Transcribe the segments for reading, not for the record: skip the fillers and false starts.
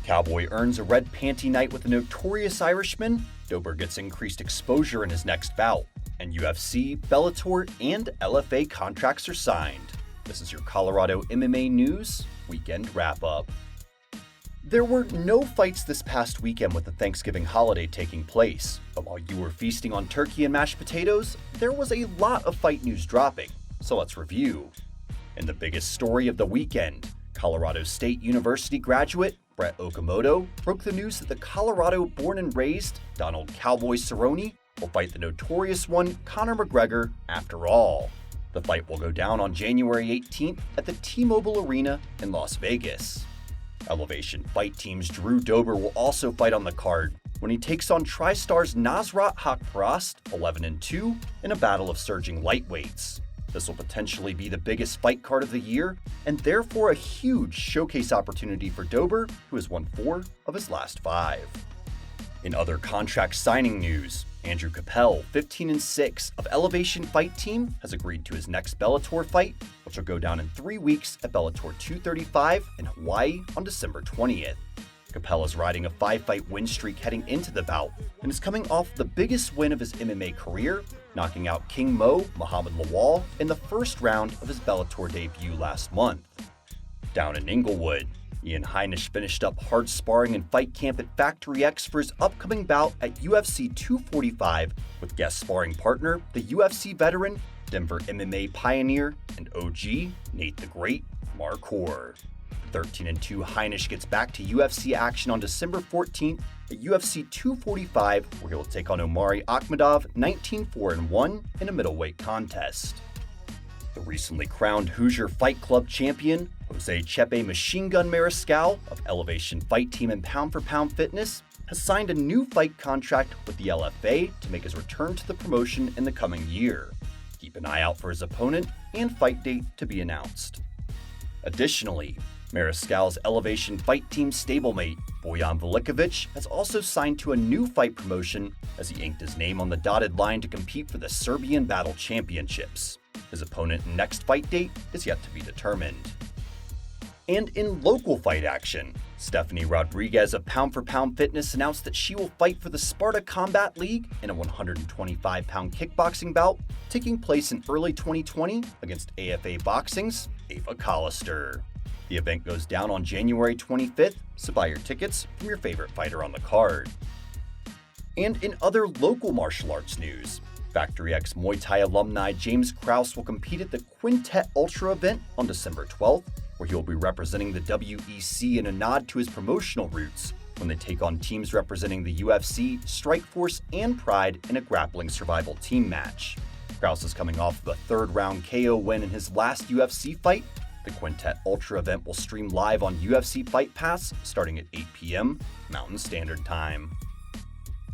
Cowboy earns a red panty night with a notorious Irishman, Dober gets increased exposure in his next bout, and UFC, Bellator, and LFA contracts are signed. This is your Colorado MMA News Weekend Wrap-Up. There were no fights this past weekend with the Thanksgiving holiday taking place, but while you were feasting on turkey and mashed potatoes, there was a lot of fight news dropping, so let's review. In the biggest story of the weekend, Colorado State University graduate Brett Okamoto broke the news that the Colorado-born and raised Donald Cowboy Cerrone will fight the notorious one Conor McGregor after all. The fight will go down on January 18th at the T-Mobile Arena in Las Vegas. Elevation Fight Team's Drew Dober will also fight on the card when he takes on TriStar's Nasrat Haqparast, 11-2, in a battle of surging lightweights. This will potentially be the biggest fight card of the year, and therefore a huge showcase opportunity for Dober, who has won 4 of his last 5. In other contract signing news, Andrew Capel, 15-6, of Elevation Fight Team, has agreed to his next Bellator fight, which will go down in 3 weeks at Bellator 235 in Hawaii on December 20th. Capel is riding a 5-fight win streak heading into the bout, and is coming off the biggest win of his MMA career, knocking out King Mo Muhammad Lawal in the first round of his Bellator debut last month. Down in Inglewood, Ian Heinisch finished up hard sparring and fight camp at Factory X for his upcoming bout at UFC 245 with guest sparring partner, the UFC veteran, Denver MMA pioneer, and OG, Nate the Great Marquardt. 13-2 Heinisch gets back to UFC action on December 14th at UFC 245, where he will take on Omari Akhmedov, 19-4-1, in a middleweight contest. The recently crowned Hoosier Fight Club champion, Jose Chepe Machine Gun Mariscal of Elevation Fight Team and Pound for Pound Fitness, has signed a new fight contract with the LFA to make his return to the promotion in the coming year. Keep an eye out for his opponent and fight date to be announced. Additionally, Mariscal's Elevation Fight Team stablemate, Bojan Velikovic, has also signed to a new fight promotion as he inked his name on the dotted line to compete for the Serbian Battle Championships. His opponent and next fight date is yet to be determined. And in local fight action, Stephanie Rodriguez of Pound for Pound Fitness announced that she will fight for the Sparta Combat League in a 125-pound kickboxing bout taking place in early 2020 against AFA Boxing's Ava Collister. The event goes down on January 25th, so buy your tickets from your favorite fighter on the card. And in other local martial arts news, Factory X Muay Thai alumni James Krause will compete at the Quintet Ultra event on December 12th, where he will be representing the WEC in a nod to his promotional roots when they take on teams representing the UFC, Strikeforce, and Pride in a grappling survival team match. Krause is coming off of a third-round KO win in his last UFC fight. The Quintet Ultra event will stream live on UFC Fight Pass starting at 8 p.m. Mountain Standard Time.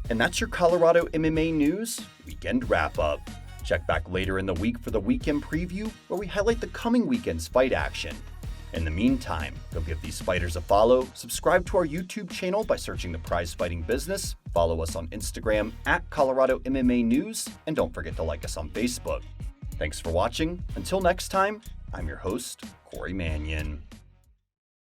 And that's your Colorado MMA News Weekend Wrap-Up. Check back later in the week for the weekend preview, where we highlight the coming weekend's fight action. In the meantime, go give these fighters a follow, subscribe to our YouTube channel by searching The Prize Fighting Business, follow us on Instagram at Colorado MMA News, and don't forget to like us on Facebook. Thanks for watching. Until next time, I'm your host, Corey Mannion.